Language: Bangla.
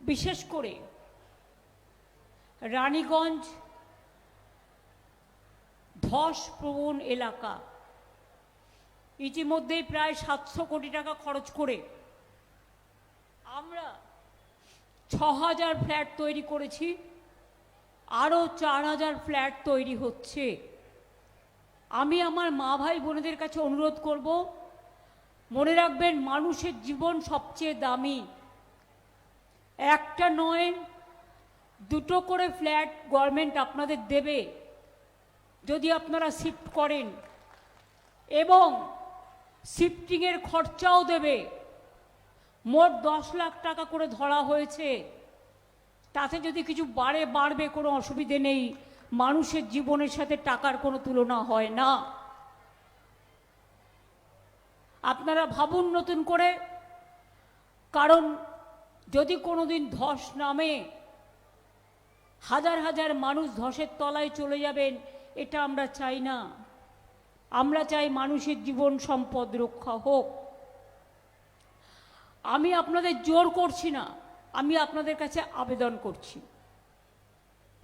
বিশেষ করে রানীগঞ্জ ধস প্রবণ এলাকা ইতিমধ্যেই প্রায় 700 কোটি টাকা খরচ করে আমরা 6000 ফ্ল্যাট তৈরি করেছি, আরও 4000 ফ্ল্যাট তৈরি হচ্ছে। আমি আমার মা ভাই বোনেদের কাছে অনুরোধ করব, মনে রাখবেন মানুষের জীবন সবচেয়ে দামি। একটা নয়, দুটো করে ফ্ল্যাট গভর্নমেন্ট আপনাদের দেবে যদি আপনারা শিফট করেন, এবং শিফটিংয়ের খরচাও দেবে। মোট 10 লাখ টাকা করে ধরা হয়েছে। তাতে যদি কিছু বাড়বে কোনো অসুবিধে নেই, মানুষের জীবনের সাথে টাকার কোনো তুলনা হয় না। আপনারা ভাবুন নতুন করে, কারণ যদি কোনোদিন ধস নামে হাজার হাজার মানুষ ধসের তলায় চলে যাবেন, এটা আমরা চাই না। আমরা চাই মানুষের জীবন সম্পদ রক্ষা হোক। আমি আপনাদের জোর করছি না, আমি আপনাদের কাছে আবেদন করছি।